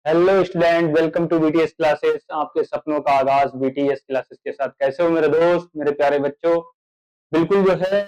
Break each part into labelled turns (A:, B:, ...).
A: Hello student, welcome to BTS classes. आपके सपनों का आगाज बीटीएस क्लासेस के साथ। कैसे हो मेरे दोस्त, मेरे प्यारे बच्चों? बिल्कुल जो है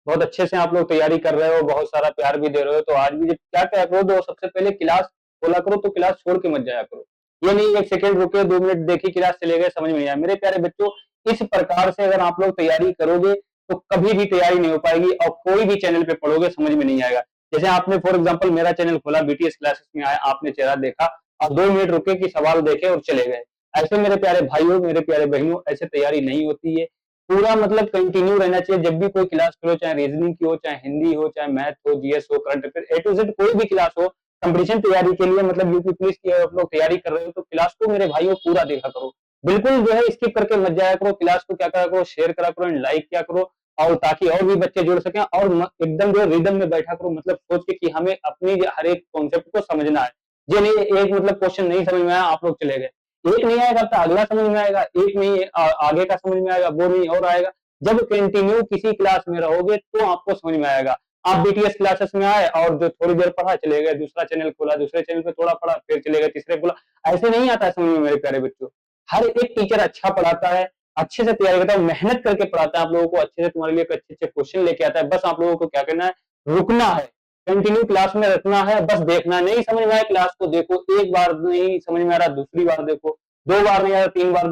A: बहुत अच्छे से आप लोग तैयारी कर रहे हो, बहुत सारा प्यार भी दे रहे हो। तो आज भी जब क्या क्या करो, दो सबसे पहले क्लास खोला करो तो क्लास छोड़ के मत जाया करो। ये नहीं एक सेकंड रुके, 2 मिनट देखी क्लास चले गए, समझ में नहीं आया। मेरे प्यारे बच्चों, इस प्रकार से अगर आप लोग तैयारी करोगे तो कभी भी तैयारी नहीं हो पाएगी और कोई भी चैनल पे पढ़ोगे समझ में नहीं आएगा। जैसे आपने फॉर एग्जाम्पल मेरा चैनल खोला, बीटीएस क्लासेस में आया, आपने चेहरा देखा और 2 मिनट रुके कि सवाल देखे और चले गए। ऐसे मेरे प्यारे भाइयों, मेरे प्यारे बहनों, ऐसे तैयारी नहीं होती है। पूरा मतलब कंटिन्यू रहना चाहिए। जब भी कोई क्लास करो, चाहे रीजनिंग की हो, चाहे हिंदी हो, चाहे मैथ हो, जीएस हो, current affair, A to Z कोई भी क्लास हो, कंपटीशन तैयारी के लिए मतलब यूपी पुलिस की आप लोग तैयारी कर रहे हो तो क्लास को मेरे भाइयों पूरा देखा करो। बिल्कुल जो है स्किप करके मत जाया करो। क्लास को क्या करा करो, शेयर करा करो, लाइक किया करो, और ताकि और भी बच्चे जुड़ सकें। और एकदम जो रिदम में बैठा करो, मतलब सोच के कि हमें अपनी हर एक कॉन्सेप्ट को समझना है। ये नहीं एक मतलब क्वेश्चन नहीं समझ में आया, आप लोग चले गए। एक नहीं आएगा तो अगला समझ में आएगा, एक नहीं आगे का समझ में आएगा, वो नहीं और आएगा। जब कंटिन्यू किसी क्लास में रहोगे तो आपको समझ में आएगा। आप बीटीएस क्लासेस में आए और जो थोड़ी देर पढ़ा चले गए, दूसरा चैनल खोला, दूसरे चैनल पे थोड़ा पढ़ा, फिर चले गए तीसरे खोला। ऐसे नहीं आता है समझ में मेरे प्यारे बच्चों। हर एक टीचर अच्छा पढ़ाता है, अच्छे से तैयारी करता है, मेहनत करके पढ़ाता है आप लोगों को, अच्छे से तुम्हारे लिए अच्छे अच्छे क्वेश्चन लेके आता है। बस आप लोगों को क्या करना है, रुकना है, कंटिन्यू क्लास में रखना है, बस देखना। नहीं समझ में आए क्लास को देखो, एक बार नहीं समझ में आ रहा दूसरी बार देखो, 2 बार नहीं आ रहा 3 बार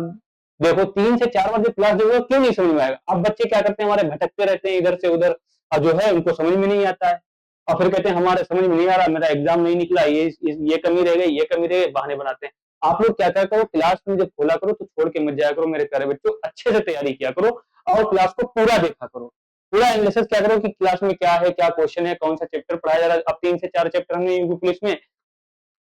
A: देखो, 3 से 4 बार जब क्लास देखो क्यों नहीं समझ में आएगा। अब बच्चे क्या करते हैं, हमारे भटकते रहते हैं इधर से उधर, और जो है उनको समझ में नहीं आता है। और फिर कहते हैं हमारे समझ में नहीं आ रहा, मेरा एग्जाम नहीं निकला, ये कमी रह गई, ये कमी रह गई, बहाने बनाते हैं। आप लोग क्या क्या करो, क्लास में जब खोला करो तो छोड़ के मत जाया करो मेरे प्यारे बच्चों, अच्छे से तैयारी किया करो और क्लास को पूरा देखा करो। पूरा एनालिसिस क्या करो कि क्लास में क्या है, क्या क्वेश्चन है, कौन सा चैप्टर पढ़ाया जा रहा है। अब 3 से 4 चैप्टर हमने यूपी पुलिस में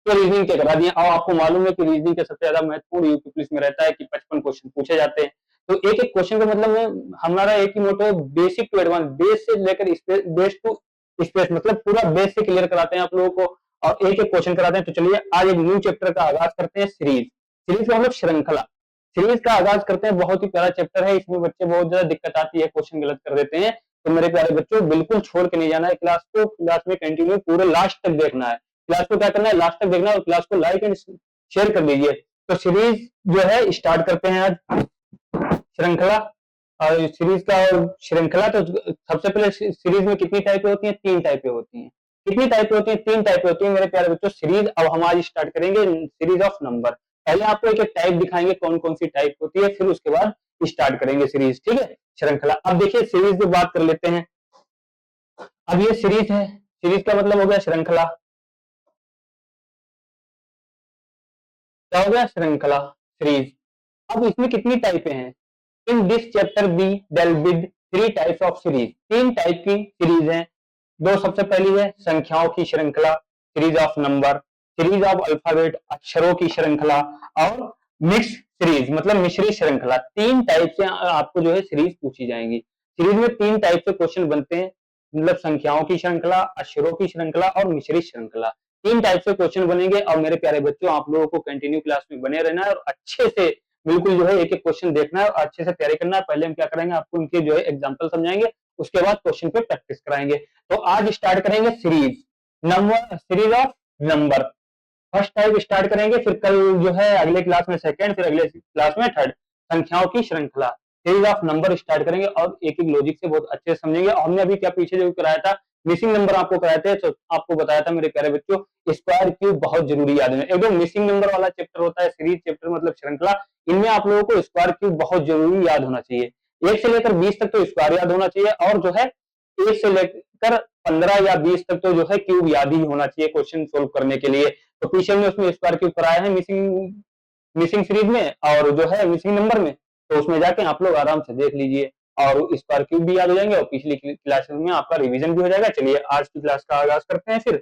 A: तो रीजनिंग के करा दिए, और आपको मालूम है कि रीजनिंग का सबसे ज्यादा महत्वपूर्ण यूपी पुलिस में रहता है कि 55 क्वेश्चन पूछे जाते हैं। तो एक एक क्वेश्चन का मतलब हमारा एक ही मोटो है, बेसिक टू एडवांस, बेस से लेकर बेस टू स्पेस, मतलब पूरा बेस से क्लियर कराते हैं आप लोगों को और एक एक क्वेश्चन कराते हैं। तो चलिए आज एक न्यू चैप्टर का आगाज करते हैं, सीरीज। सीरीज का मतलब श्रृंखला। सीरीज का आगाज करते हैं, बहुत ही प्यारा चैप्टर है, इसमें बच्चे बहुत ज्यादा दिक्कत आती है, क्वेश्चन गलत कर देते हैं। तो मेरे प्यारे बच्चों बिल्कुल छोड़ के नहीं जाना है क्लास को, क्लास में कंटिन्यू पूरे लास्ट तक देखना है। क्लास को क्या करना है, लास्ट तक देखना है और क्लास को लाइक एंड शेयर कर दीजिए। तो सीरीज जो है स्टार्ट करते हैं आज, श्रृंखला। और सीरीज का और श्रृंखला, तो सबसे पहले सीरीज में कितनी टाइपें होती हैं, 3 टाइपें होती हैं। कितनी टाइपें होती हैं, 3 टाइपें होती हैं मेरे प्यारे बच्चों सीरीज। अब हम आज स्टार्ट करेंगे सीरीज ऑफ नंबर। पहले आपको एक एक टाइप दिखाएंगे कौन कौन सी टाइप होती है, फिर उसके बाद स्टार्ट करेंगे सीरीज, ठीक है। श्रृंखला, अब देखिए सीरीज की बात कर लेते हैं। अब ये सीरीज है, सीरीज का मतलब हो गया श्रृंखला। क्या हो गया, श्रृंखला, सीरीज। अब इसमें कितनी टाइपें हैं, in this chapter we deal with 3 types of series. 3 type की सीरीज हैं। दो, सबसे पहली है संख्याओं की श्रृंखला, series of number, series of alphabet, अक्षरों की श्रृंखला, और मिक्स सीरीज मतलब मिश्री श्रृंखला। 3 टाइप से आपको जो है सीरीज पूछी जाएंगी। सीरीज में 3 टाइप से क्वेश्चन बनते हैं, मतलब संख्याओं की श्रृंखला, अक्षरों की श्रृंखला और मिश्री श्रृंखला। 3 टाइप से क्वेश्चन बनेंगे और मेरे प्यारे बच्चों आप लोगों को कंटिन्यू क्लास में बने रहना है और अच्छे से बिल्कुल जो है एक एक क्वेश्चन देखना है और अच्छे से तैयारी करना है। पहले हम क्या करेंगे, आपको उनके जो है एग्जाम्पल समझाएंगे, उसके बाद क्वेश्चन पे प्रैक्टिस कराएंगे। तो आज स्टार्ट करेंगे series number, series of number. First type start करेंगे, फिर कल जो है अगले क्लास में सेकंड, फिर अगले क्लास में थर्ड। संख्याओं की श्रृंखला, सीरीज ऑफ नंबर स्टार्ट करेंगे और एक एक लॉजिक से बहुत अच्छे से समझेंगे। और हमने अभी क्या पीछे जो कराया था, मिसिंग नंबर आपको कराए थे, तो आपको बताया था मेरे प्यारे बच्चों स्क्वायर क्यूब बहुत जरूरी याद है। एकदम मिसिंग नंबर वाला चैप्टर होता है, सीरीज चैप्टर मतलब श्रृंखला, इनमें आप लोगों को स्क्वायर क्यूब बहुत जरूरी याद होना चाहिए। 1 से लेकर 20 तक तो स्क्वायर याद होना चाहिए, और जो है 1 से लेकर 15 या 20 तक तो जो है क्यूब याद ही होना चाहिए क्वेश्चन सोल्व करने के लिए। तो पीछे में उसमें स्क्वायर क्यूब कराया है मिसिंग मिसिंग सीरीज में और जो है मिसिंग नंबर में, तो उसमें जाके आप लोग आराम से देख लीजिए और स्क्वायर क्यूब भी याद हो जाएंगे और पिछली क्लास में आपका रिवीजन भी हो जाएगा। चलिए आज की क्लास का आगाज करते हैं फिर,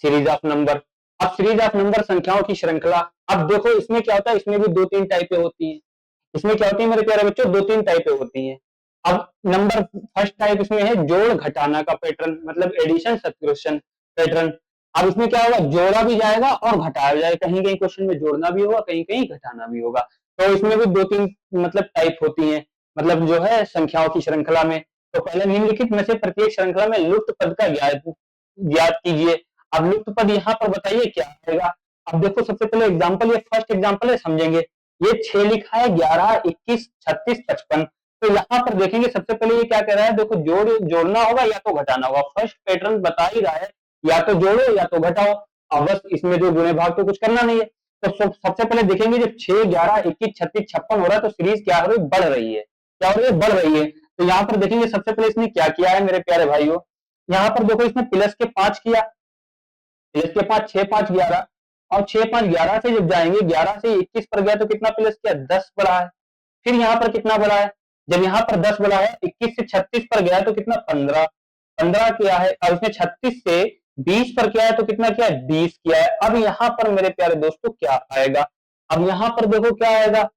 A: सीरीज ऑफ नंबर। अब सीरीज ऑफ नंबर संख्याओं की श्रृंखला। अब देखो इसमें क्या होता है, इसमें भी 2-3 टाइपें होती हैं। इसमें क्या होती है मेरे प्यारे बच्चों, 2-3 टाइपें होती हैं। अब नंबर फर्स्ट टाइप इसमें है जोड़ घटाना का पैटर्न, मतलब एडिशन सब्ट्रैक्शन पैटर्न। अब इसमें क्या होगा, जोड़ा भी जाएगा और घटाया जाएगा, कहीं कहीं क्वेश्चन में जोड़ना भी होगा, कहीं कहीं घटाना भी होगा। तो इसमें भी 2-3 मतलब टाइप होती है, मतलब जो है संख्याओं की श्रृंखला में। तो पहले निम्नलिखित में से प्रत्येक श्रृंखला में लुप्त पद का ज्ञात कीजिए। अब लुप्त पद यहाँ पर बताइए क्या आएगा, अब देखो सबसे पहले एग्जांपल, ये फर्स्ट एग्जांपल है, समझेंगे। ये 6 लिखा है, 11, 21, 36, 55। तो यहाँ पर देखेंगे सबसे पहले ये क्या कह रहा है, देखो जोड़ना होगा या तो घटाना होगा। फर्स्ट पैटर्न बता ही रहा है, या तो जोड़ो या तो घटाओ। अब बस इसमें जो गुणे भाग तो कुछ करना नहीं है। तो सबसे पहले देखेंगे जब 6, 11, 21, 36, 56 हो रहा है तो सीरीज क्या हो रही है, बढ़ रही है। क्या हो रही है, बढ़ रही है। तो यहाँ पर देखेंगे सबसे पहले इसने क्या किया है मेरे प्यारे भाइयों, यहाँ पर देखो इसने प्लस के 5 किया, प्लस के 5, 6, 5, 11, और 6, 5, 11 से जब जाएंगे, 11 से 21 पर गया तो कितना प्लस किया, 10 बढ़ा है। फिर यहाँ पर कितना बढ़ा है, जब यहाँ पर 10 बढ़ा है, 21 से 36 पर गया तो कितना 15, 15 किया है। और उसने 36 से 20 पर किया है तो कितना किया है, 20 किया है। अब यहाँ पर मेरे प्यारे दोस्तों क्या आएगा, अब यहाँ पर देखो क्या आएगा,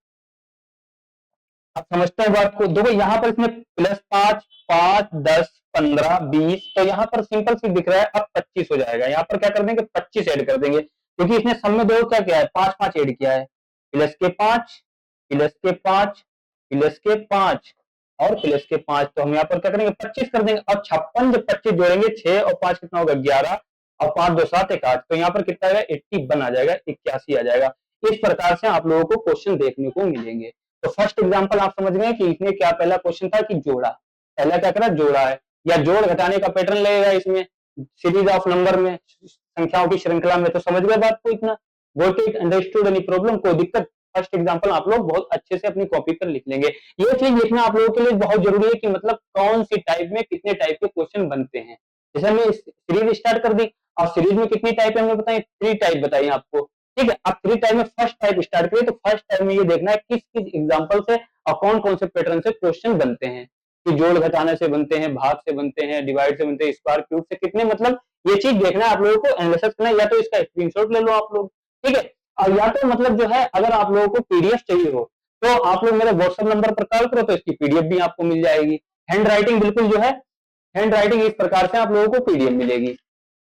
A: अब समझते हैं बात को। देखो यहाँ पर इसमें प्लस 5, 5, 10, 15, 20, तो यहाँ पर सिंपल सी दिख रहा है, अब 25 हो जाएगा। यहाँ पर क्या कर देंगे, 25 ऐड कर देंगे, क्योंकि इसने सब में दो क्या किया है, 5, 5 ऐड किया है। प्लस के 5, प्लस के 5, प्लस के 5 और प्लस के 5, तो हम यहाँ पर क्या करेंगे, 25 कर देंगे। और 56 जब 25 जोड़ेंगे, 6 और 5 कितना होगा, 11, और 5, 2, 7, 1, 8, तो यहाँ पर कितना आएगा, 81 आ जाएगा, 81 आ जाएगा। इस प्रकार से आप लोगों को क्वेश्चन देखने को मिलेंगे। तो फर्स्ट एग्जांपल आप समझ गए कि इसमें क्या, पहला क्वेश्चन था कि जोड़ा, पहला क्या करा, जोड़ा है, या जोड़ घटाने का पैटर्न लगेगा इसमें, सीरीज ऑफ नंबर में, संख्याओं की श्रृंखला में। तो समझ गए बात को इतना, got it, understood, any problem, कोई दिक्कत। फर्स्ट एग्जांपल आप लोग बहुत अच्छे से अपनी कॉपी पर लिख लेंगे। ये चीज लिखना आप लोगों के लिए बहुत जरूरी है कि मतलब कौन सी टाइप में कितने टाइप के क्वेश्चन बनते हैं। जैसे हमने सीरीज स्टार्ट कर दी, और सीरीज में कितनी टाइप है हमने बताई, 3 टाइप बताई आपको, ठीक है। अब 3 टाइप में फर्स्ट टाइप स्टार्ट करिए, तो फर्स्ट टाइप में ये देखना है किस किस एग्जांपल से और कौन कौन से पैटर्न से क्वेश्चन बनते हैं, कि जोड़ घटाने से बनते हैं, भाग से बनते हैं, डिवाइड से बनते हैं, स्क्वायर क्यूब से, कितने, मतलब ये चीज देखना है आप लोगों को, एनालिसिस करना है। या तो इसका स्क्रीनशॉट ले लो आप लोग, ठीक है। और या तो मतलब जो है, अगर आप लोगों को पीडीएफ चाहिए हो तो आप लोग मेरे व्हाट्सएप नंबर पर कॉल करो, तो इसकी पीडीएफ भी आपको मिल जाएगी। हैंड राइटिंग बिल्कुल जो है, हैंड राइटिंग इस प्रकार से आप लोगों को पीडीएफ मिलेगी।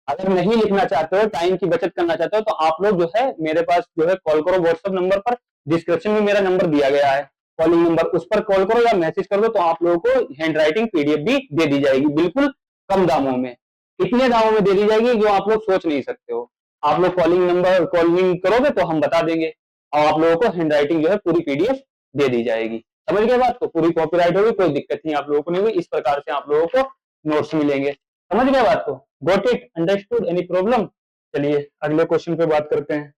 A: अगर नहीं लिखना चाहते हो, टाइम की बचत करना चाहते हो, तो आप लोग जो है मेरे पास जो है कॉल करो व्हाट्सएप नंबर पर, डिस्क्रिप्शन में मेरा नंबर दिया गया है, कॉलिंग नंबर, उस पर कॉल करो या मैसेज कर दो, तो आप लोगों को हैंड राइटिंग पीडीएफ भी दे दी जाएगी, बिल्कुल कम दामों में। इतने दामों में दे दी जाएगी जो आप लोग सोच नहीं सकते हो। आप लोग कॉलिंग करोगे तो हम बता देंगे, और आप लोगों को हैंड राइटिंग जो है पूरी पीडीएफ दे दी जाएगी। समझ गए बात को, पूरी कॉपीराइट होगी, कोई दिक्कत नहीं आप लोगों को नहीं होगी। इस प्रकार से आप लोगों को नोट्स मिलेंगे। समझ गए बात को, got it, understood, any problem. चलिए अगले क्वेश्चन पे बात करते हैं।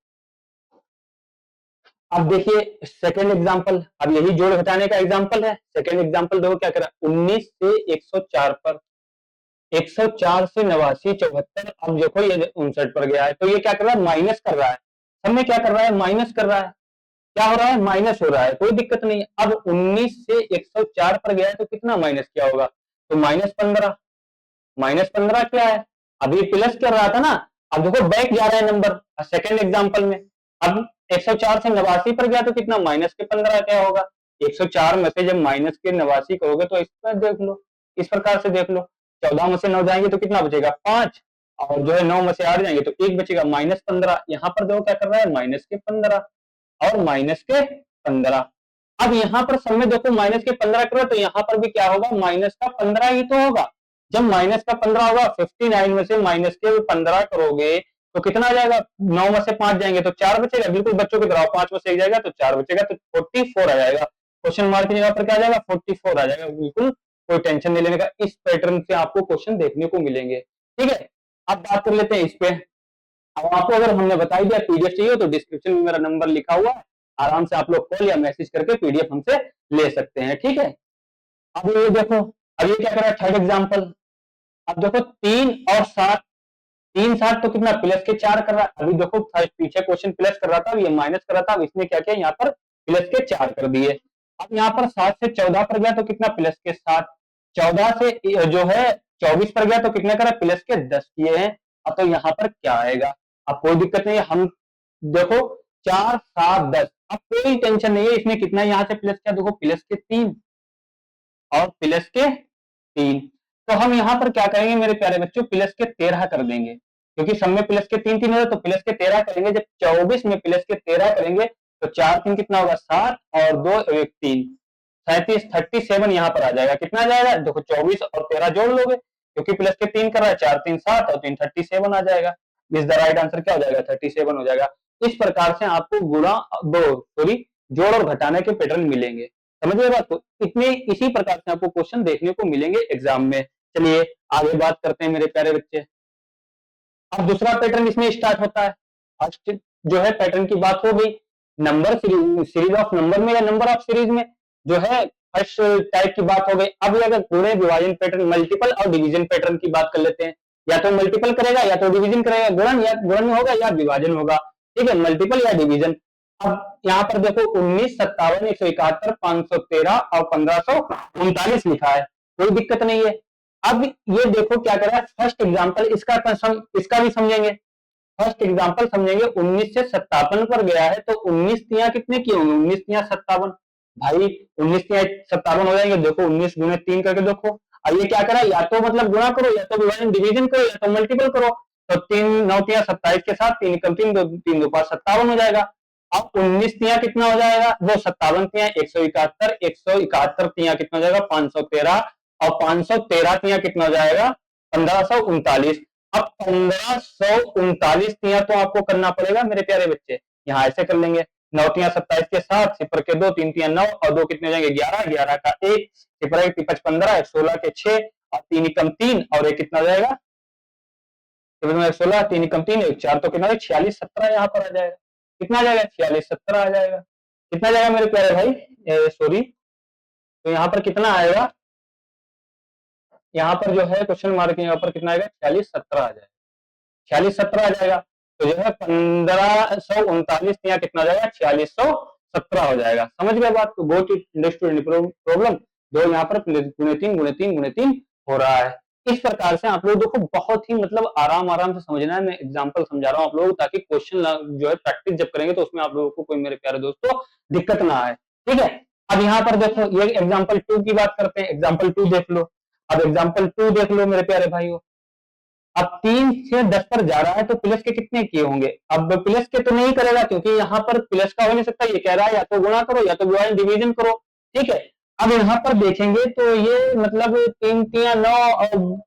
A: अब देखिए सेकंड एग्जांपल, अब यही जोड़ घटाने का एग्जांपल है। सेकंड एग्जांपल देखो क्या करा, 19 से 104 पर, 104 से 89, 74, अब देखो ये 59 पर गया है, तो ये क्या कर रहा है, माइनस कर रहा है। सब में क्या कर रहा है, माइनस कर रहा है। क्या हो रहा है, माइनस हो रहा है, कोई दिक्कत नहीं। अब 19 से 104 पर गया है तो कितना माइनस क्या होगा, तो -15, -15 क्या है, अभी प्लस कर रहा था ना, अब देखो बैक जा रहा है नंबर सेकंड एग्जांपल में। अब 104 से 89 पर गया तो कितना, -15 क्या होगा, 104 में से जब माइनस के 89 करोगे तो इसमें देख लो, इस प्रकार से देख लो, 14 में से 9 जाएंगे तो कितना बचेगा, 5, और जो है 9 में से 8 जाएंगे तो 1 बचेगा, -15। यहाँ पर देखो क्या कर रहा है, -15 और -15। अब यहाँ पर सब में देखो -15 करो, तो यहाँ पर भी क्या होगा, -15 ही तो होगा। जब -15 होगा, 59 में से -15 करोगे तो कितना आ जाएगा, 9 में से 5 जाएंगे तो 4 बचेगा, बिल्कुल बच्चों की तरह, 5 में से 1 जाएगा तो 4 बचेगा, तो 44 आ जाएगा। क्वेश्चन मार्क की जगह पर क्या आ जाएगा, 44 आ जाएगा, बिल्कुल कोई टेंशन नहीं लेने का। इस पैटर्न से आपको क्वेश्चन देखने को मिलेंगे, ठीक है। अब बात कर लेते हैं इस पे। अब आपको अगर हमने बता दिया पीडीएफ चाहिए तो डिस्क्रिप्शन में मेरा नंबर लिखा हुआ है, आराम से आप लोग कॉल या मैसेज करके पीडीएफ हमसे ले सकते हैं, ठीक है। अब ये देखो, अब ये क्या कर रहा है, थर्ड एग्जांपल। अब देखो 3 और 7, 3, 7 तो कितना, प्लस के 4 कर रहा है। अभी देखो पीछे क्वेश्चन प्लस कर रहा था, ये माइनस कर रहा था, अब इसने क्या किया, यहाँ पर प्लस के 4 कर दिए। अब यहाँ पर 7 से 14 पर गया तो कितना, प्लस के 7, 14 से जो है 24 पर गया तो कितना करा, प्लस के 10 किए हैं। अब तो यहाँ पर क्या आएगा, अब कोई दिक्कत नहीं है, हम देखो 4, 7, 10, अब कोई टेंशन नहीं है, इसमें कितना यहाँ से प्लस किया, देखो प्लस के 3 और प्लस के 3, तो हम यहाँ पर क्या करेंगे मेरे प्यारे बच्चों, प्लस के 13 कर देंगे, क्योंकि सब में प्लस के 3 3 है, तो प्लस के 13 करेंगे। जब 24 में प्लस के 13 करेंगे तो 4 3 कितना होगा, 7 और 2 1 3, 37, 37 यहाँ पर आ जाएगा। कितना आ जाएगा, देखो 24 और 13 जोड़ लोगे, क्योंकि प्लस के 3 कर रहा है, 4 3 7 और 3 37 आ जाएगा। इस द राइट आंसर क्या हो जाएगा, 37 हो जाएगा। इस प्रकार से आपको जोड़ और घटाने के पैटर्न मिलेंगे। समझ गए बात को? इतने इसी प्रकार से आपको क्वेश्चन देखने को मिलेंगे एग्जाम में। चलिए आगे बात करते हैं मेरे प्यारे बच्चे। अब दूसरा पैटर्न इसमें स्टार्ट होता है। फर्स्ट जो है पैटर्न की बात हो गई, नंबर सीरीज ऑफ नंबर में या नंबर ऑफ सीरीज में जो है फर्स्ट टाइप की बात हो गई। अब अगर गुणे विभाजन पैटर्न, मल्टीपल और डिवीजन पैटर्न की बात कर लेते हैं। या तो मल्टीपल करेगा या तो डिवीजन करेगा, गुणन होगा या विभाजन होगा। ठीक है, मल्टीपल या डिवीजन। अब यहाँ पर देखो 19, 57, 171, 513 और 1539 लिखा है, कोई दिक्कत नहीं है। अब ये देखो क्या कर रहा है, फर्स्ट एग्जांपल इसका भी समझेंगे। फर्स्ट एग्जांपल समझेंगे, 19 से 57 पर गया है, तो 19 तिया कितने की होंगे? 19 तिया 57 भाई, 19 तिया 57 हो जाएंगे। देखो 19 गुणे 3 करके देखो। अब ये क्या करा, या तो मतलब गुणा करो, या तो विभाजन डिवीजन करो, या तो मल्टीपल करो। तो 3 9 तिया 27 के साथ 3 कम 3 3 2 5 57 हो जाएगा। अब 19 तिया कितना हो जाएगा? वो 57 तिया 171, 171 तिया कितना हो जाएगा? 513, और 513 तिया कितना हो जाएगा? 1539। अब 1539 तिया तो आपको करना पड़ेगा मेरे प्यारे बच्चे। यहाँ ऐसे कर लेंगे, 9 तिया 27 के साथ, सिफर के 2, 3 तिया 9 और 2 कितने हो जाएंगे? 11, 11 का 1, सिफर 1 5 15, 16 के 6 और 3 कम 3 और 1 कितना हो जाएगा? 16, 3 कम 3 1 4, तो कितना 46 17 यहाँ पर आ जाएगा। कितना आ जाएगा? 46 17 आ जाएगा। कितना जाएगा मेरे प्यारे भाई? सॉरी, तो यहाँ पर कितना आएगा? यहाँ पर जो है क्वेश्चन मार्क यहाँ पर कितना आएगा? 46 17 आ जाएगा। 46 17 आ जाएगा, तो जो है 1539 यहाँ कितना आ जाएगा? 4617 हो जाएगा। समझ गए बात को? Go to understood problem. दो यहाँ पर गुणे 3 गुणे 3 गुणे 3 हो रहा है। इस प्रकार से आप लोग देखो, बहुत ही मतलब आराम आराम से समझना है। मैं एग्जांपल समझा रहा हूँ आप लोगों को, ताकि क्वेश्चन जो है प्रैक्टिस जब करेंगे तो उसमें आप लोगों को कोई मेरे प्यारे दोस्तों दिक्कत ना आए। ठीक है, अब यहाँ पर देखो, ये एग्जाम्पल 2 की बात करते हैं। एग्जाम्पल 2 देख लो। अब एग्जाम्पल 2 देख लो मेरे प्यारे भाइयों। अब 3 से 10 पर जा रहा है, तो प्लस के कितने किए होंगे? अब प्लस के तो नहीं करेगा, क्योंकि यहाँ पर प्लस का हो नहीं सकता। ये कह रहा है या तो गुणा करो या तो विभाजन डिवीजन करो। ठीक है, अब यहाँ पर देखेंगे तो ये मतलब 3 तिया 9, और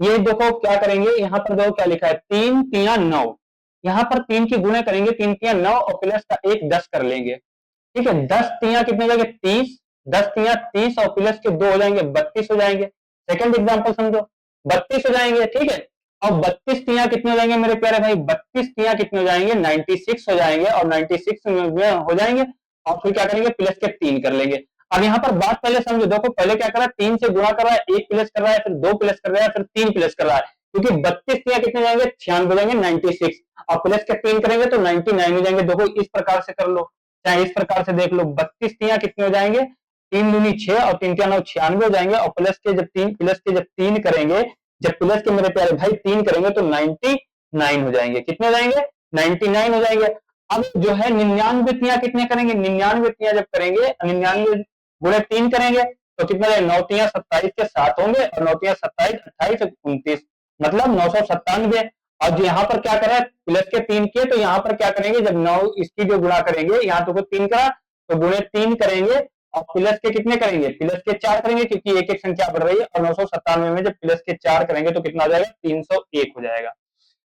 A: ये देखो क्या करेंगे, यहाँ पर देखो क्या लिखा है, 3 तिया 9। यहाँ पर 3 की गुणे करेंगे, 3 तिया 9 और प्लस का 1 10 कर लेंगे। ठीक है, 10 तिया कितने हो जाएंगे? 30। 10 तिया 30 और प्लस के 2 हो जाएंगे 32 हो जाएंगे। सेकंड एग्जांपल समझो, 32 हो जाएंगे। ठीक है, और 32 तिया कितने हो जाएंगे मेरे प्यारे भाई? 32 तिया कितने हो जाएंगे? 96 हो जाएंगे, और 96 में हो जाएंगे। और फिर क्या करेंगे? प्लस के 3 कर लेंगे। अब यहाँ पर बात पहले समझो, देखो पहले क्या कर रहा है? 3 से गुणा कर रहा है, 1 प्लस कर रहा है, फिर 2 प्लस कर रहा है, फिर 3 प्लस कर रहा है। क्योंकि 32 तिया कितने हो जाएंगे? 96 हो जाएंगे, 96, और प्लस के 3 करेंगे तो 99 हो जाएंगे। देखो इस प्रकार से कर लो, चाहे इस प्रकार से देख लो। 32 तिया कितने हो जाएंगे? 3 दूनी 6 और 3 तिया 9, 96 हो जाएंगे। और प्लस के जब 3 करेंगे, जब प्लस के मेरे प्यारे भाई 3 करेंगे तो 99 हो जाएंगे। कितने हो जाएंगे? 99 हो जाएंगे। अब जो है 99 तिया कितने करेंगे? 99 तिया जब करेंगे, 99 गुणे 3 करेंगे तो कितना जाएगा? 9 तिया 27 के 7 होंगे, और 9 तिया 27, 28, 29, मतलब 997। और यहाँ पर क्या करें? प्लस के 3 किए, तो यहाँ पर क्या करेंगे? जब 9 इसकी जो गुणा करेंगे, यहाँ तो 3 करा, तो गुणे 3 करेंगे, और प्लस के कितने करेंगे? प्लस के 4 करेंगे, क्योंकि एक एक संख्या बढ़ रही है। और 997 में जब प्लस के 4 करेंगे तो कितना हो जाएगा? 301 हो जाएगा।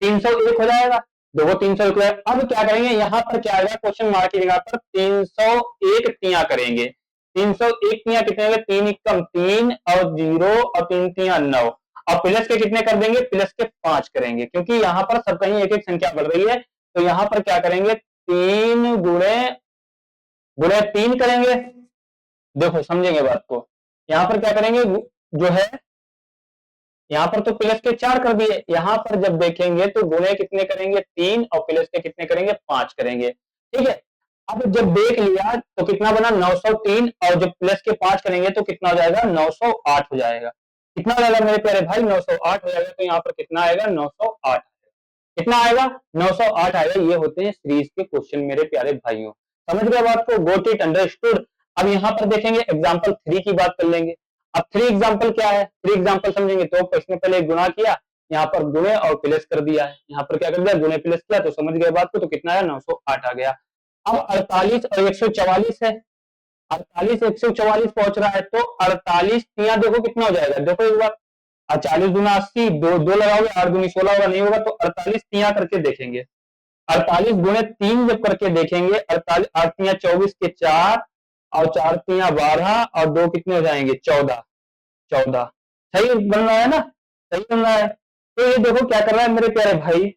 A: 301 हो जाएगा। देखो 301 हो जाएगा। अब क्या करेंगे? यहाँ पर क्या आएगा? क्वेश्चन मार्क की जगह पर 301 तिया करेंगे। 301 तिया कितने होंगे? 3 कम 3 और 0 और 3 तिया 9, और प्लस के कितने कर देंगे? प्लस के 5 करेंगे, क्योंकि यहाँ पर सब कहीं एक एक संख्या बढ़ रही है। तो यहाँ पर क्या करेंगे? 3 गुणे 3 करेंगे। देखो समझेंगे बात को। यहाँ पर क्या करेंगे? जो है यहाँ पर तो प्लस के 4 कर दिए, यहाँ पर जब देखेंगे तो गुणे कितने करेंगे? 3, और प्लस के कितने करेंगे? 5 करेंगे। ठीक है, अब जब देख लिया तो कितना बना? 903, और जब प्लस के 5 करेंगे तो कितना हो जाएगा? 908 हो जाएगा। कितना हो जाएगा मेरे प्यारे भाई? 908 हो जाएगा। तो यहाँ पर कितना आएगा? 908। कितना आएगा? 908 आएगा। ये होते हैं सीरीज के क्वेश्चन मेरे प्यारे भाइयों। समझ गए बात को? Got it, understood. अब यहाँ पर देखेंगे एग्जाम्पल 3 की बात कर लेंगे। अब 3 एग्जाम्पल क्या है? 3 एग्जाम्पल समझेंगे तो इसमें पहले गुणा किया, यहाँ पर गुणे और प्लस कर दिया है। यहाँ पर क्या कर दिया? गुणे प्लस किया, तो समझ गए बात को। तो कितना है? 908 आ गया। अब 48 और 144 है। 48 144 पहुंच रहा है, तो 48 तिया देखो कितना हो जाएगा? देखो एक बार, 40 दूना 80, दो लगाओगे, 8 दूनी 16 होगा, नहीं होगा, तो 48 तिया करके देखेंगे। 48 गुणे 3 जब करके देखेंगे, 48 8 तियां 24 के 4 और 4 तियां 12 और 2 कितने हो जाएंगे 14। 14 सही बन रहा है ना, सही बन रहा है। तो ये देखो क्या कर रहा है मेरे प्यारे भाई,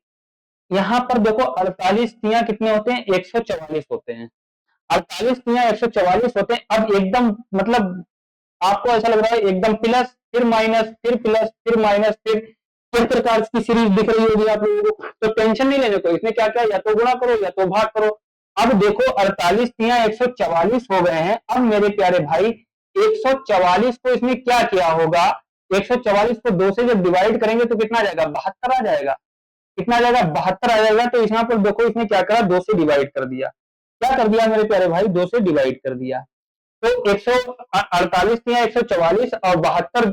A: यहाँ पर देखो 48 तियां कितने होते हैं 144 होते हैं। 48 तियां 144 होते हैं। अब एकदम मतलब आपको ऐसा लग रहा है एकदम प्लस फिर माइनस फिर प्लस फिर माइनस फिर किस प्रकार की सीरीज दिख रही होगी आप लोगों को, तो टेंशन नहीं लेने को, इसमें क्या क्या या तो गुणा करो या तो भाग करो। अब देखो 48 तियां 144 हो गए हैं। अब मेरे प्यारे भाई 144 को इसमें क्या किया होगा, 144 को 2 से जब डिवाइड करेंगे तो कितना आ जाएगा 72 आ जाएगा। कितना आ जाएगा 72 आ जाएगा। तो यहाँ पर देखो इसने क्या करा 2 से डिवाइड कर दिया। क्या कर दिया मेरे प्यारे भाई 2 से डिवाइड कर दिया। तो 148 दिया 144 और 72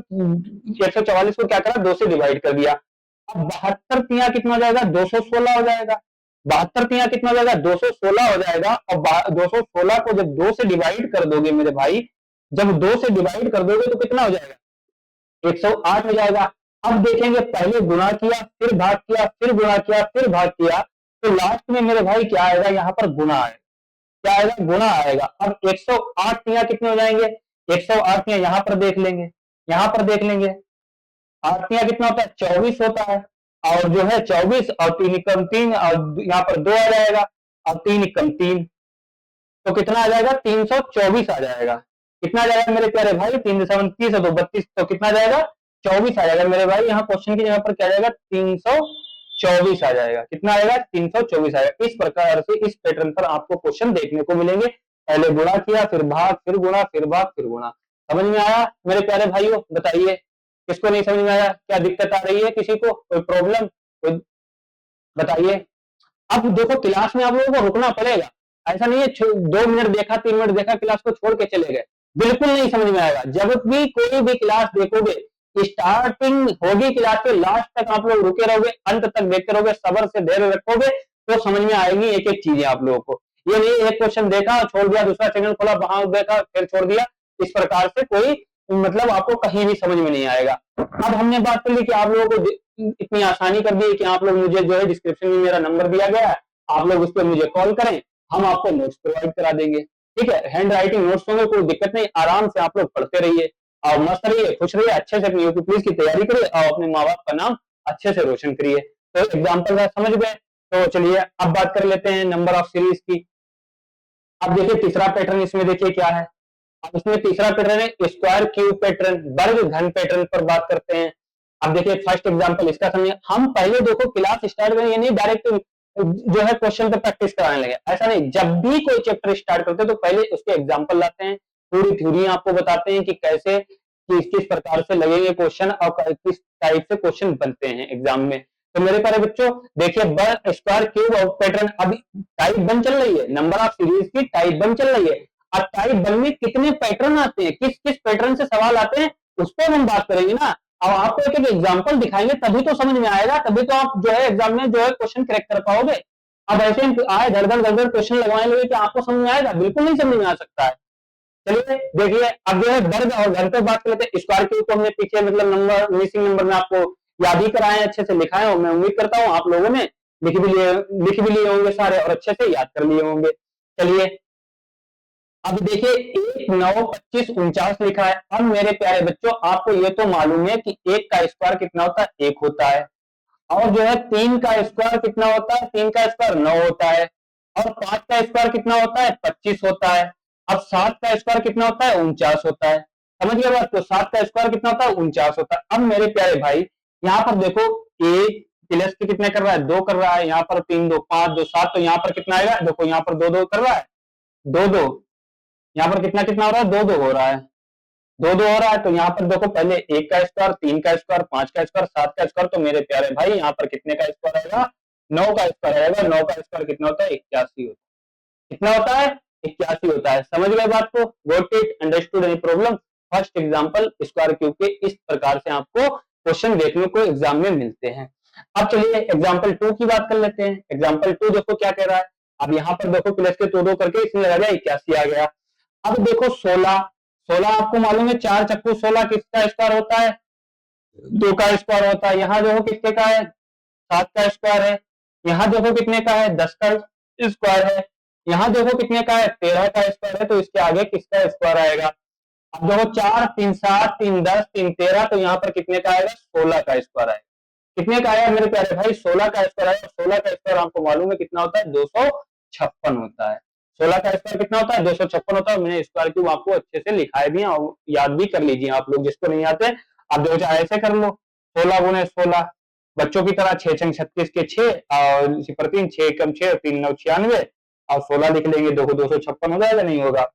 A: 144 को क्या करा 2 से डिवाइड कर दिया। अब 72 तिया कितना हो जाएगा 216 हो जाएगा। 72 तिया कितना हो जाएगा 216 हो जाएगा। और 216 को जब 2 से डिवाइड कर दोगे मेरे भाई, जब 2 से डिवाइड कर दोगे तो कितना हो जाएगा 108 हो जाएगा। अब देखेंगे पहले गुणा किया फिर भाग किया फिर गुणा किया फिर भाग किया, तो लास्ट में मेरे भाई क्या आएगा यहाँ पर गुणा आएगा। क्या आएगा गुणा आएगा। अब 108 तिया कितने हो जाएंगे 108 तिया यहाँ पर देख लेंगे, यहाँ पर देख लेंगे 8 तिया कितना होता है 24 होता है। और जो है 24 और 3 कम 3 और यहाँ पर 2 आ जाएगा और 3 कम 3, तो कितना आ जाएगा 324 आ जाएगा। कितना आ जाएगा मेरे प्यारे भाई 329 और 32, तो कितना आ जाएगा 24 आ जाएगा मेरे भाई। यहाँ क्वेश्चन की जगह पर क्या जाएगा 324 आ जाएगा। कितना आएगा 324 आएगा। इस प्रकार से इस पैटर्न पर आपको क्वेश्चन देखने को मिलेंगे। पहले गुणा किया फिर भाग फिर गुणा फिर भाग फिर गुणा। समझ में आया मेरे प्यारे भाइयों, बताइए किसको नहीं समझ में आया, क्या दिक्कत आ रही है, किसी को कोई प्रॉब्लम, कोई बताइए। अब देखो क्लास में आप लोगों को रुकना पड़ेगा, ऐसा नहीं है 2 मिनट देखा 3 मिनट देखा क्लास को छोड़ के चले गए, बिल्कुल नहीं समझ में आएगा। जब भी कोई भी क्लास देखोगे, स्टार्टिंग होगी क्लास के लास्ट तक आप लोग रुके रहोगे, अंत तक देखते रहोगे, सब्र से धैर्य रखोगे तो समझ में आएगी एक एक चीजें आप लोगों को। ये नहीं एक क्वेश्चन देखा छोड़ दिया, दूसरा चैनल खोला वहां देखा फिर छोड़ दिया, इस प्रकार से कोई मतलब आपको कहीं भी समझ में नहीं आएगा। अब हमने बात कर ली कि आप लोगों को इतनी आसानी कर दी कि आप लोग मुझे जो है डिस्क्रिप्शन में मेरा नंबर दिया गया है, आप लोग उस पर मुझे कॉल करें, हम आपको नोट्स प्रोवाइड करा देंगे। ठीक है, हैंड राइटिंग नोट्स होंगे, कोई दिक्कत नहीं, आराम से आप लोग पढ़ते रहिए और मस्त रहिए, खुश रहिए, अच्छे से अपनी यूपीएससी की तैयारी करिए और अपने माँ बाप का नाम अच्छे से रोशन करिए। तो एग्जाम्पल समझ गए, तो चलिए अब बात कर लेते हैं नंबर ऑफ सीरीज की। अब देखिए तीसरा पैटर्न इसमें देखिए क्या है। अब इसमें तीसरा पैटर्न है स्क्वायर क्यूब पैटर्न, वर्ग घन पैटर्न पर बात करते हैं। अब देखिए फर्स्ट एग्जांपल इसका समझिए। हम पहले देखो क्लास स्टार्ट करें, ये नहीं डायरेक्ट जो है क्वेश्चन पे प्रैक्टिस कराने लगे, ऐसा नहीं। जब भी कोई चैप्टर स्टार्ट करते हैं तो पहले उसके एग्जांपल लाते हैं, पूरी थ्योरी आपको बताते हैं कि कैसे किस प्रकार से लगेंगे क्वेश्चन और किस टाइप से क्वेश्चन बनते हैं एग्जाम में। तो मेरे प्यारे बच्चों देखिए स्क्वायर क्यूब और पैटर्न अभी टाइप वन चल रही है, नंबर ऑफ सीरीज की टाइप वन चल रही है। अब टाइप वन में कितने पैटर्न आते हैं, किस किस पैटर्न से सवाल आते हैं, उस पर हम बात करेंगे ना। और आपको एक एक एग्जाम्पल दिखाएंगे तभी तो समझ में आएगा, तभी तो आप जो है एग्जाम में जो है क्वेश्चन क्रैक कर पाओगे। अब ऐसे आए धड़ क्वेश्चन लगवाने लगे कि आपको समझ में आएगा, बिल्कुल नहीं समझ में आ सकता है। चलिए देखिए अब जो है वर्ग और घन पे बात कर लेते हैं। स्क्वायर क्यूब को हमने पीछे मतलब नंबर मिसिंग नंबर में आपको याद ही कराए, अच्छे से लिखाए हो। मैं उम्मीद करता हूँ आप लोगों ने लिख भी लिए होंगे सारे और अच्छे से याद कर लिए होंगे। चलिए अब देखिए 1 9 25 49 लिखा है। अब मेरे प्यारे बच्चों आपको ये तो मालूम है कि 1 का स्क्वायर कितना होता है 1 होता है, और जो है 3 का स्क्वायर कितना होता है 3 का स्क्वायर 9 होता है, और 5 का स्क्वायर कितना होता है 25 होता है। अब 7 का स्क्वायर कितना होता है 49 होता है। समझ गए बात, तो 7 का स्क्वायर कितना होता है 49 होता है। अब मेरे प्यारे भाई यहाँ पर देखो एक प्लस के कितने कर रहा है 2 कर रहा है, यहाँ पर 3 2 5 2 7, तो यहाँ पर कितना आएगा देखो, यहाँ पर 2 2 कर रहा है 2 2, यहाँ पर कितना कितना हो रहा है 2 2 हो रहा है, 2 2 हो रहा है। तो यहाँ पर देखो पहले 1 का स्क्वायर 3 का स्क्वायर 5 का स्क्वायर 7 का स्क्वायर, तो मेरे प्यारे भाई यहाँ पर कितने का स्क्वायर आएगा 9 का स्क्वायर आएगा। 9 का स्क्वायर कितना होता है 81 होता है। कितना होता है 81 होता है। समझ गए बात को, got it, understood any problem. First example square cube के इस प्रकार से आपको क्वेश्चन देखने को एग्जाम में मिलते हैं। अब चलिए एग्जांपल 2 की बात कर लेते हैं। एग्जांपल 2 देखो क्या कह रहा है। अब यहाँ पर देखो प्लस के 2 2 करके इसमें लगा 81 आ गया। अब देखो 16 16 आपको मालूम है 4 चक्कू 16 किसका स्क्वायर होता है 2 का स्क्वायर होता है। यहाँ देखो किसके का है 7 का स्क्वायर है। यहाँ देखो कितने का है, 10 का स्क्वायर है। यहाँ देखो कितने का है, 13 का स्क्वायर है, तो इसके आगे किसका स्क्वायर आएगा। अब देखो 4 3 7 3 10 3 13, तो यहाँ पर कितने का आएगा, 16 का स्क्वायर आएगा। कितने का आया मेरे प्यारे भाई, 16 का स्क्वायर आया। 16 का स्क्वायर आपको मालूम है कितना होता है, 256 होता है। 16 का स्क्वायर कितना होता है, 256 होता है। मैंने स्क्वायर क्यूब आपको अच्छे से लिखाए भी और याद भी कर लीजिए आप लोग, जिसको नहीं आते आप देखो चाहे ऐसे कर लो, 16 गुने 16, बच्चों की तरह 6 छंग 36 के 6 और 3 6 कम 6 3 9 96 और 16 लिख लेंगे, देखो 256 हो जाएगा, नहीं होगा।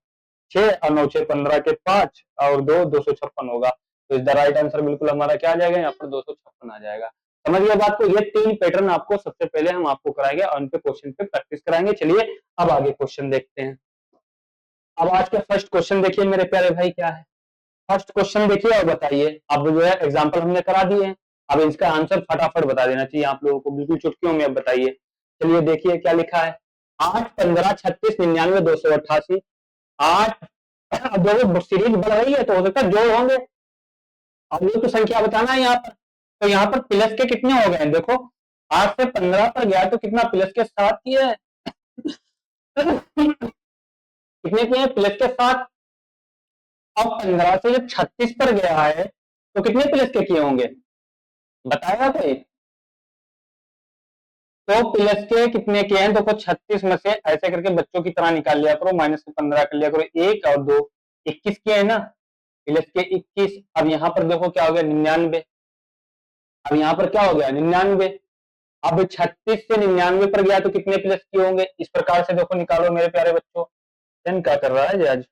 A: 6 और 9 6 15 के 5 और 2 256 होगा। तो इस द राइट आंसर बिल्कुल हमारा क्या आ जाएगा, यहाँ पर 256 आ जाएगा। समझ गए बात को। ये 3 पैटर्न आपको सबसे पहले हम आपको कराएंगे और उन पे क्वेश्चन पे प्रैक्टिस कराएंगे। चलिए अब आगे क्वेश्चन देखते हैं। अब आज का फर्स्ट क्वेश्चन देखिए मेरे प्यारे भाई, क्या है फर्स्ट क्वेश्चन देखिए और बताइए। अब जो है एग्जाम्पल हमने करा दिए हैं, अब इसका आंसर फटाफट बता देना चाहिए आप लोगों को, बिल्कुल चुटकियों में। अब बताइए, चलिए देखिए क्या लिखा है। 8 15 36 99 288। 8, अब देखो सीरीज बढ़ रही है तो हो सकता है जोड़ होंगे। अब ये तो संख्या बताना है यहाँ पर, तो यहाँ पर प्लस के कितने हो गए, देखो 8 से 15 पर गया तो कितना प्लस के 7 किए है। कितने किए हैं, प्लस के 7। अब 15 से जब 36 पर गया है तो कितने प्लस के किए होंगे, बताएगा कोई। तो प्लस के कितने किए हैं, देखो 36 में से ऐसे करके बच्चों की तरह निकाल लिया करो, माइनस से 15 कर लिया करो, 1 और 2 21 किए है ना, प्लस के 21। अब यहाँ पर देखो क्या हो गया, 99। अब यहाँ पर क्या हो गया, 99। अब 36 से 99 पर गया तो कितने प्लस किए होंगे, इस प्रकार से देखो निकालो मेरे प्यारे बच्चों। क्या कर रहा है आज।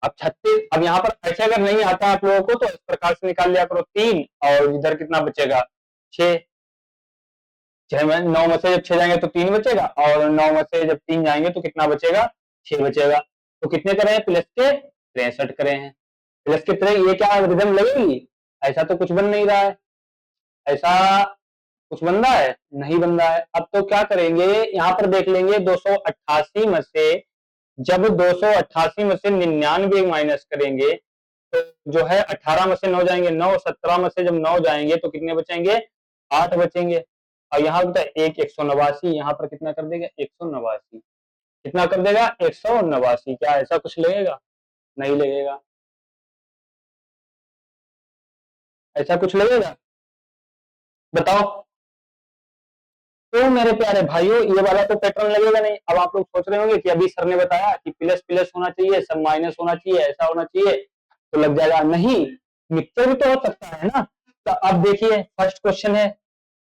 A: अब 36, अब यहाँ पर ऐसे अगर नहीं आता आप लोगों को तो इस प्रकार से निकाल लिया करो, 3 और इधर कितना बचेगा, 6। 6 में 9 में से जब 6 जाएंगे तो 3 बचेगा और 9 में से जब 3 जाएंगे तो कितना बचेगा, 6 बचेगा। तो कितने करे हैं, प्लस के 63 करे हैं। प्लस के 63, ये क्या रिदम लगेगी, ऐसा तो कुछ बन नहीं रहा है, ऐसा कुछ बन रहा है, नहीं बन रहा है। अब तो क्या करेंगे, यहाँ पर देख लेंगे 288 में से, जब 288 में से 99 माइनस करेंगे तो जो है 18 में से 9 जाएंगे 9, 17 में से जब 9 जाएंगे तो कितने बचेंगे, 8 बचेंगे। और यहाँ होता है 189, यहाँ पर कितना कर देगा, 189। कितना कर देगा, 189। क्या ऐसा कुछ लगेगा, नहीं लगेगा, ऐसा कुछ लगेगा, बताओ। तो मेरे प्यारे भाइयों ये वाला तो पैटर्न लगेगा नहीं। अब आप लोग सोच रहे होंगे कि अभी सर ने बताया कि प्लस प्लस होना चाहिए, सब माइनस होना चाहिए, ऐसा होना चाहिए तो लग जाएगा, नहीं मिक्सचर भी तो हो सकता है ना। तो अब देखिए फर्स्ट क्वेश्चन है,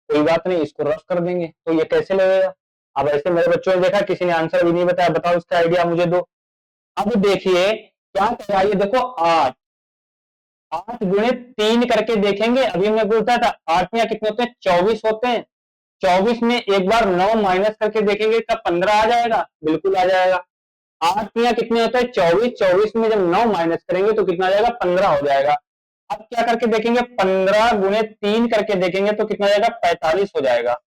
A: कोई बात नहीं इसको रफ कर देंगे, तो ये कैसे लगेगा। अब ऐसे मेरे बच्चों ने देखा किसी ने आंसर भी नहीं बताया, बताओ इसका आइडिया मुझे दो। अब देखिए क्या करेगा, ये देखो 8 8 गुणे 3 करके देखेंगे। अभी मैं बोलता था 8 में कितने होते हैं, 24 होते हैं। 24 में एक बार 9 माइनस करके देखेंगे तब 15 आ जाएगा, बिल्कुल आ जाएगा। 8 में कितने होते हैं, 24। 24 में जब 9 माइनस करेंगे तो कितना आ जाएगा, 15 हो जाएगा। अब क्या करके देखेंगे, 15 गुणे 3 करके देखेंगे तो कितना आ जाएगा, 45 हो जाएगा।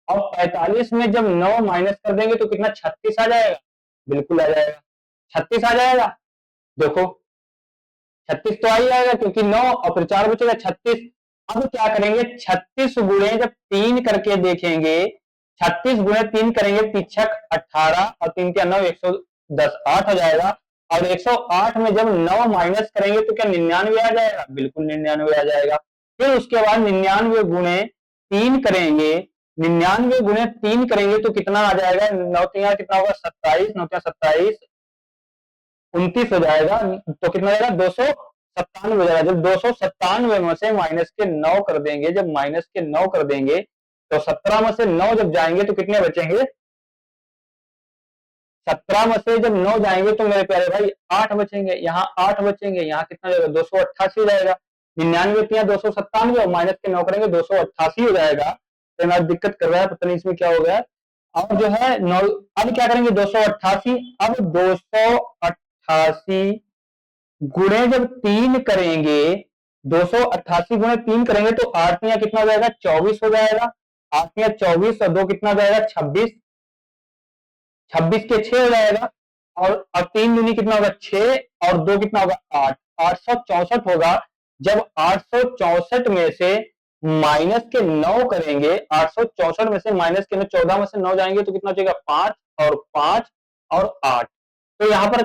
A: और 45 में जब 9 माइनस कर देंगे तो कितना, 36 आ जाएगा, बिल्कुल आ जाएगा। 36 आ जाएगा, देखो 36 तो आ ही जाएगा क्योंकि 9 और फिर 4 बचेगा 36। अब क्या करेंगे, 36 गुणे जब 3 करके देखेंगे, 36 गुणे 3 करेंगे, तिछक 18 और 3 के 9, 110, 8 हो जाएगा। और 108 में जब 9 माइनस करेंगे तो क्या 99 आ जाएगा, बिल्कुल 99 आ जाएगा। फिर उसके बाद 99 गुणे 3 करेंगे, 99 गुणे 3 करेंगे तो कितना आ जाएगा, 9 कितना होगा, 27, 9 27, 29 हो जाएगा। तो कितना हो जाएगा, 297 हो जाएगा। जब 297 में से माइनस के 9 कर देंगे, जब माइनस के 9 कर देंगे तो 17 में से 9 जब जाएंगे तो कितने बचेंगे, 17 में से जब 9 जाएंगे तो मेरे प्यारे भाई 8 बचेंगे, यहाँ 8 बचेंगे, यहाँ कितना जाएगा, 288 जाएगा। 99 किया 297 और माइनस के 9 करेंगे 288 हो जाएगा। तो मैं दिक्कत कर रहा है, पता नहीं इसमें क्या हो गया। अब जो है 9, अब क्या करेंगे, 288। अब 288 गुणे जब 3 करेंगे, 288 गुणे 3 करेंगे तो 8 में कितना हो जाएगा, 24 हो जाएगा। 8 में 24 और 2 कितना हो जाएगा, 26, 26 के 6 हो जाएगा। और अब 3 दूनी कितना होगा, 6 और 2 कितना होगा, 8, 864 होगा। जब 864 में से माइनस के 9 करेंगे, 864 में से माइनस के 14 में से 9 जाएंगे तो कितना बचेगा, 5 और 5 और 8। तो यहाँ पर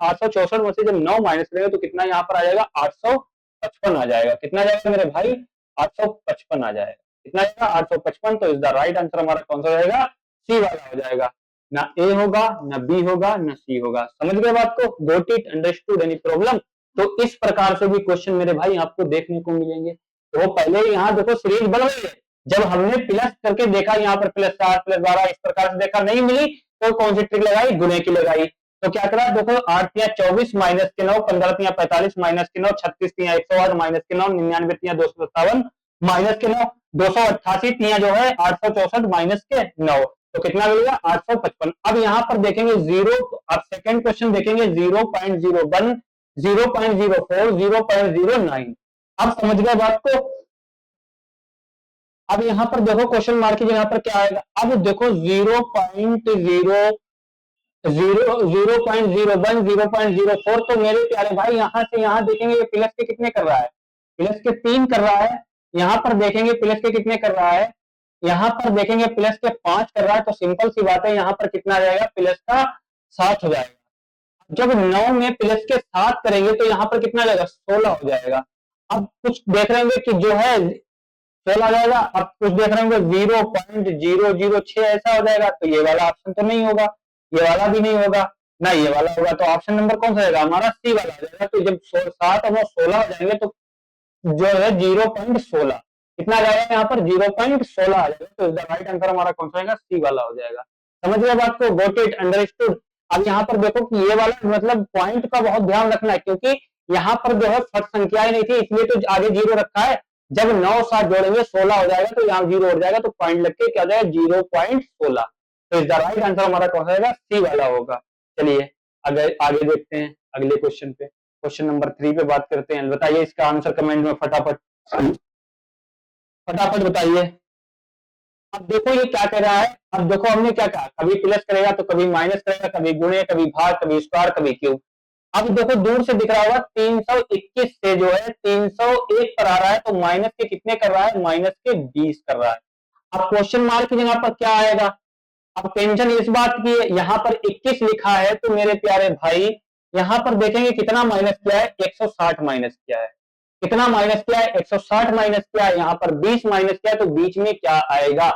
A: 864 में से जब 9 माइनस करेंगे तो कितना यहाँ पर आ जाएगा, 855 आ जाएगा। कितना जाएगा मेरे भाई, 855 आ जाएगा। कितना जाएगा, 855। तो इज द राइट आंसर हमारा कौन सा रहेगा, सी वाला हो जाएगा। ना ए होगा, ना बी होगा, ना सी होगा। समझ गए बात को, got it, understood, any problem. तो इस प्रकार से भी क्वेश्चन मेरे भाई आपको देखने को मिलेंगे। तो पहले यहाँ देखो सीरीज बन गई है, जब हमने प्लस करके देखा, यहाँ पर +7 +12 इस प्रकार से देखा, नहीं मिली तो कौन सी ट्रिक लगाई, गुणे की लगाई। तो क्या करा, देखो 8 तिया 24 माइनस के 9, 15 तिया 45 माइनस के 9, 36 तिया 108 माइनस के 9, 99 तिया 257 माइनस के 9, 288 तिया जो है 864 माइनस के 9। तो कितना मिलेगा, 855। अब यहाँ पर देखेंगे जीरो, अब सेकंड क्वेश्चन देखेंगे 0.01, 0.04, 0.09। अब समझ गए बात को। अब यहां पर देखो क्वेश्चन मार्क की जगह पर क्या आएगा, अब देखो 0.01, 0.04। तो मेरे प्यारे भाई यहां से यहां देखेंगे प्लस के कितने कर रहा है, प्लस के 3 कर रहा है। यहां पर देखेंगे प्लस के कितने कर रहा है, यहां पर देखेंगे प्लस के 5 कर रहा है। तो सिंपल सी बात है, यहां पर कितना आ जाएगा, प्लस का 7 हो जाएगा। जब 9 में प्लस के 7 करेंगे तो यहाँ पर कितना जाएगा, 16 हो जाएगा। अब कुछ देख रहे होंगे कि जो है 16 आ जाएगा। अब कुछ देख रहे होंगे 0.006 ऐसा हो जाएगा। तो ये वाला ऑप्शन तो नहीं होगा, ये वाला भी नहीं होगा, ना ये वाला होगा। तो ऑप्शन नंबर कौन सा रहेगा, हमारा सी वाला आ जाएगा। तो जब 7 और 16 हो जाएंगे तो जो है 0.16 कितना आ जाएगा, यहाँ पर 0.16 आ जाएगा। तो इसका राइट आंसर हमारा कौन सा आएगा, सी वाला हो जाएगा। समझ गए बात को, गोट इट, अंडरस्टूड। अब यहाँ पर देखो कि ये वाला मतलब पॉइंट का बहुत ध्यान रखना है, क्योंकि यहाँ पर जो है फट संख्याएं नहीं थी, इसलिए तो आगे 0 रखा है। जब 9 साथ जोड़ेंगे 16 हो जाएगा, तो यहाँ 0 हो जाएगा, तो पॉइंट लग के क्या हो जाएगा, 0.16। तो इसका राइट आंसर हमारा कौन सा आएगा, सी वाला होगा। चलिए अगर आगे देखते हैं अगले क्वेश्चन पे, क्वेश्चन नंबर 3 पे बात करते हैं। बताइए इसका आंसर कमेंट में फटाफट फटाफट बताइए। अब देखो ये क्या कह रहा है, अब देखो हमने क्या कहा, कभी प्लस करेगा तो कभी माइनस करेगा, कभी गुणे, कभी भाग, कभी स्क्वायर, कभी क्यूब। अब देखो दूर से दिख रहा होगा 321 से जो है 301 पर आ रहा है, तो माइनस के कितने कर रहा है, माइनस के 20 कर रहा है। अब क्वेश्चन मार्क की जगह पर क्या आएगा, अब टेंशन इस बात की है, यहाँ पर 21 लिखा है, तो मेरे प्यारे भाई यहाँ पर देखेंगे कितना माइनस किया है, 160 माइनस किया है। कितना माइनस किया है, 160 माइनस किया है। यहाँ पर 20 माइनस किया है, तो बीच में क्या आएगा,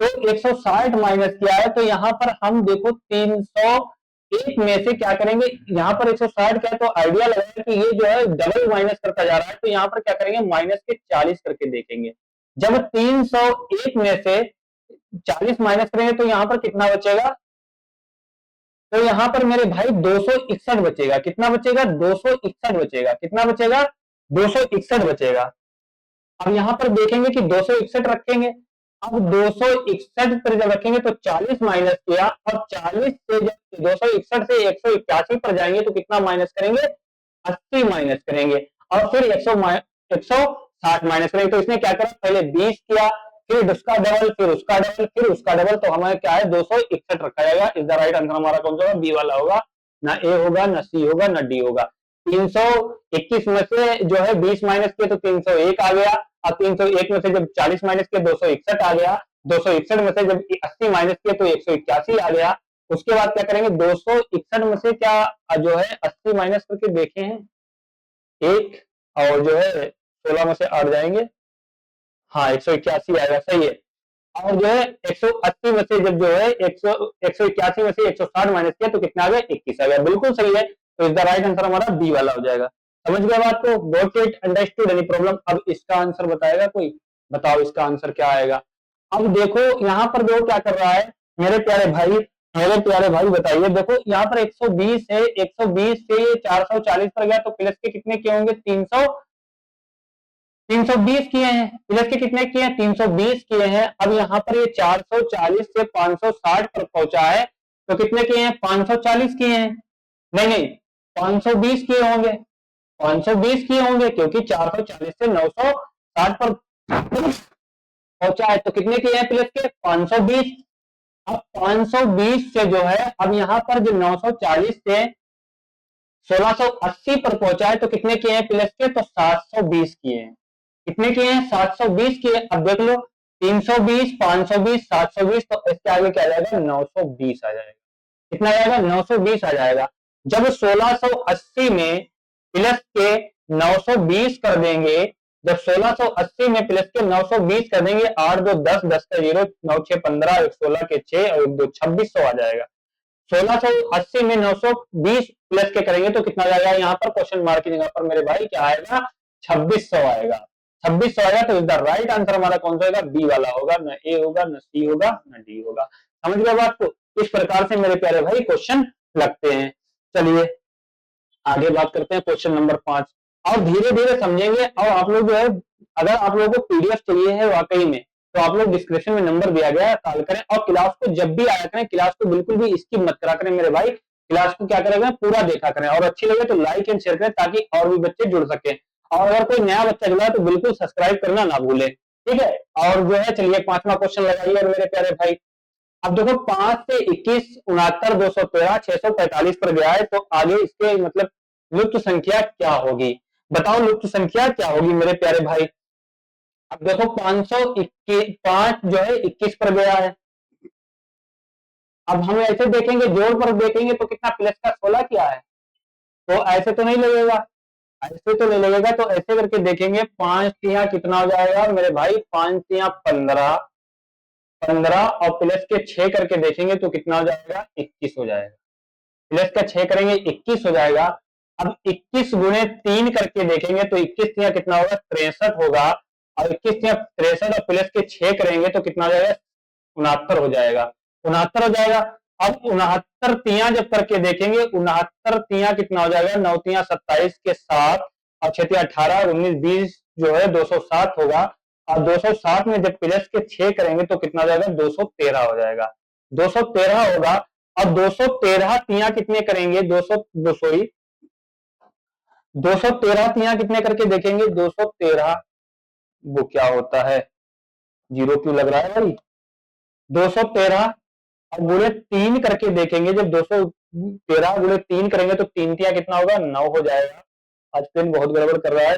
A: तो 160 माइनस किया है। तो यहाँ पर हम देखो 301 में से क्या करेंगे, यहाँ पर 160 क्या है, तो आइडिया लगाएंगे कि ये जो है डबल माइनस करता जा रहा है। तो यहाँ पर क्या करेंगे, माइनस के 40 करके देखेंगे। जब 301 में से 40 माइनस करेंगे तो यहाँ पर कितना बचेगा, तो यहाँ पर मेरे भाई 261 बचेगा। कितना बचेगा, 261 बचेगा। कितना बचेगा, 261 बचेगा। अब यहाँ पर देखेंगे कि 261 रखेंगे। अब 261 पर जब रखेंगे तो 40 माइनस किया, और 40 से जब 261 से 181 पर जाएंगे तो कितना माइनस करेंगे, 80 माइनस करेंगे, और फिर 160 माइनस करेंगे। तो इसने क्या करा, पहले 20 किया, फिर उसका डबल, फिर उसका डबल, फिर उसका डबल। तो हमारे क्या है, 261 रखा जाएगा। इस द राइट आंसर हमारा कौन सा होगा, बी वाला होगा। ना ए होगा, ना सी होगा, ना डी होगा। 321 में से जो है 20 माइनस किया तो 301 आ गया। अब 301 में से जब 40 माइनस किया 261 आ गया। 261 में से जब 80 माइनस किया तो 181 आ गया। उसके बाद क्या करेंगे, 261 में से क्या जो है 80 माइनस करके देखे हैं, एक, और जो है 16 में से 8 जाएंगे, हाँ 181 आएगा, सही है। और जो है 180 में से जब जो है 181 में से 160 माइनस किया तो कितना आ गया, 21 आ गया। बिल्कुल सही है। तो इस द राइट आंसर हमारा बी वाला हो जाएगा। समझ गए बात को, got it, understood, any problem. अब इसका आंसर बताएगा कोई, बताओ इसका आंसर क्या आएगा। अब देखो यहाँ पर देखो क्या कर रहा है मेरे प्यारे भाई, मेरे प्यारे भाई बताइए। देखो यहाँ पर 120 है, 120 से 440 पर गया, तो प्लस के कितने किए होंगे, 320 किए हैं। प्लस के कितने किए हैं, 320 किए हैं। अब यहाँ पर ये 440 से 560 पर पहुंचा है, तो कितने किए हैं, 540 किए हैं। नहीं नहीं, 520 किए होंगे, 520 किए होंगे, क्योंकि 440 से 960 पर पहुंचा है। तो कितने किए हैं प्लस के, 520। अब 520 से जो है, अब यहाँ पर जो 940 से 1680 पर पहुंचा है, तो कितने किए हैं प्लस के, तो 720 किए हैं। कितने किए हैं? 720 किए। अब देख लो 320, 520, 720, तो इसके आगे क्या आ जाएगा? 920 आ जाएगा। कितना आ जाएगा? 920 आ जाएगा। जब 1680 में प्लस के 920 कर देंगे, जब 1680 में प्लस के 920 कर देंगे, 8 2 10, 10 का 0, 9 6 15, 1 16 के 6 और 1 2 2600 आ जाएगा। 1680 में 920 प्लस के करेंगे तो कितना जाएगा? यहाँ पर क्वेश्चन मार्क की जगह पर मेरे भाई क्या आएगा? 2600 आएगा। 2600 आएगा तो इधर राइट आंसर हमारा कौन सा होगा? बी वाला होगा। न ए होगा, न सी होगा, न डी होगा। समझ गए बात को? इस प्रकार से मेरे प्यारे भाई क्वेश्चन लगते हैं। चलिए आगे बात करते हैं क्वेश्चन नंबर 5। और धीरे धीरे समझेंगे। और आप लोग जो है, अगर आप लोगों को पीडीएफ चाहिए है वाकई में, तो आप लोग डिस्क्रिप्शन में नंबर दिया गया है, कॉल करें। और क्लास को जब भी आया करें, क्लास को बिल्कुल भी स्किप मत करा करें मेरे भाई। क्लास को क्या करेंगे? पूरा देखा करें। और अच्छी लगे तो लाइक एंड शेयर करें ताकि और भी बच्चे जुड़ सके। और अगर कोई नया बच्चा जुड़ा है तो बिल्कुल सब्सक्राइब करना ना भूले, ठीक है। और जो है चलिए 5वां क्वेश्चन लगाइए और मेरे प्यारे भाई। अब देखो 5 से 21, 69, 213, 645 पर गया है, तो आगे इसके मतलब लुप्त संख्या क्या होगी? बताओ लुप्त संख्या क्या होगी मेरे प्यारे भाई। अब देखो 5 जो है 21 पर गया है। अब हम ऐसे देखेंगे, जोड़ पर देखेंगे तो कितना? प्लस का 16 क्या है, तो ऐसे तो नहीं लगेगा, ऐसे तो नहीं लगेगा। तो ऐसे करके देखेंगे, 5 तिया कितना हो जाएगा मेरे भाई? 5 तिया 15, 15 और प्लस के 6 करके देखेंगे तो कितना हो जाएगा? 21 हो जाएगा। प्लस का 6 करेंगे 21 हो जाएगा। अब 21 गुणे 3 करके देखेंगे तो 21 तिया कितना होगा? 63 होगा। और 21 तिया 63 और प्लस के 6 करेंगे तो कितना हो जाएगा? 69 हो जाएगा। 69 हो जाएगा। अब 69 तिया जब करके देखेंगे, 69 तिया कितना हो जाएगा? 9 तिया 27 के 7 और 6 तिया 18 और 19 20 जो है 207 होगा। और 207 में जब प्लस के 6 करेंगे तो कितना हो जाएगा? 213 हो जाएगा। 213 होगा। अब 213 तिया कितने करेंगे? 213 तिया कितने करके देखेंगे? 213 वो क्या होता है? जीरो क्यों लग रहा है भाई? 213 अब गुणे 3 करके देखेंगे। जब 213 गुणे 3 करेंगे तो 3 तिया कितना होगा? 9 हो जाएगा। आज पेन बहुत गड़बड़ कर रहा है।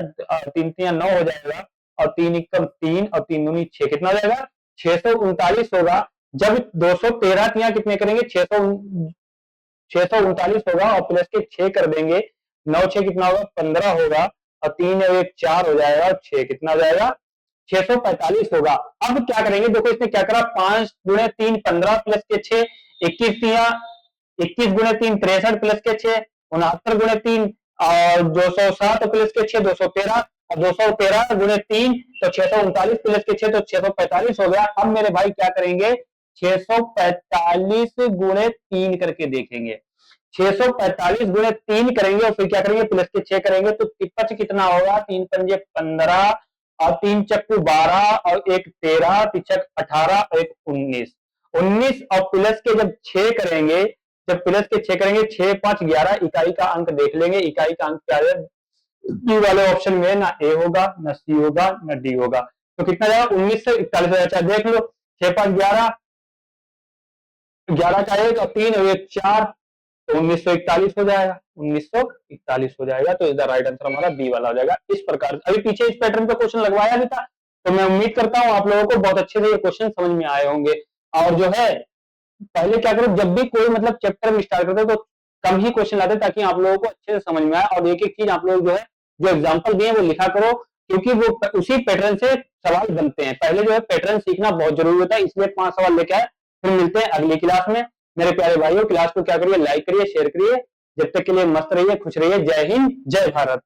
A: 3 तिया 9 हो जाएगा। और 3 एकम 3 और 3 दूनी 6 कितना हो जाएगा? 639 होगा। जब 213 तिया कितने करेंगे? 639 होगा और प्लस के 6 कर देंगे। 9 6 कितना होगा? 15 होगा। और 3 और 1 4 हो जाएगा। और 6 कितना हो जाएगा? 645 होगा। अब क्या करेंगे? देखो इसने क्या करा? 5 गुणे 3 15 प्लस के 6 21 तिया 21 गुणे 3 63 प्लस के 6 69 गुणे 3 और 207 प्लस के 6 213 और 213 गुणे 3 तो 639 प्लस के 6 तो 645 हो गया। अब मेरे भाई क्या करेंगे? 645 गुणे 3 करके देखेंगे। 645 गुणे 3 करेंगे और फिर क्या करेंगे? प्लस के 6 करेंगे तो तिपच कितना होगा? 3 पंजे 15 और 3 चक्कू 12 और 1 13 तिचक 18 और 1 19 19 और प्लस के जब 6 करेंगे, जब प्लस के 6 करेंगे 6 5 11 इकाई का अंक देख लेंगे। इकाई का अंक क्या है? डी वाले ऑप्शन में ना ए होगा, ना सी होगा, ना डी होगा। तो कितना जाएगा? 1941 हो जाएगा। देख लो 6 5 11, 11 का 1 और 3 और 1 4 तो 1941 हो जाएगा। 1941 हो जाएगा। तो इधर राइट आंसर हमारा बी वाला हो जाएगा। इस प्रकार अभी पीछे इस पैटर्न पे क्वेश्चन लगवाया भी था, तो मैं उम्मीद करता हूं आप लोगों को बहुत अच्छे से ये क्वेश्चन समझ में आए होंगे। और जो है पहले क्या करो, जब भी कोई मतलब चैप्टर में स्टार्ट करते तो कम ही क्वेश्चन लाते ताकि आप लोगों को अच्छे से समझ में आए। और एक एक चीज आप लोग जो है जो एग्जाम्पल दिए वो लिखा करो, क्योंकि वो उसी पैटर्न से सवाल बनते हैं। पहले जो है पैटर्न सीखना बहुत जरूरी होता है, इसलिए 5 सवाल लेके आए। फिर मिलते हैं अगली क्लास में। मेरे प्यारे भाइयों, क्लास को क्या करिए? लाइक करिए, शेयर करिए। जब तक के लिए मस्त रहिए, खुश रहिए। जय हिंद, जय भारत।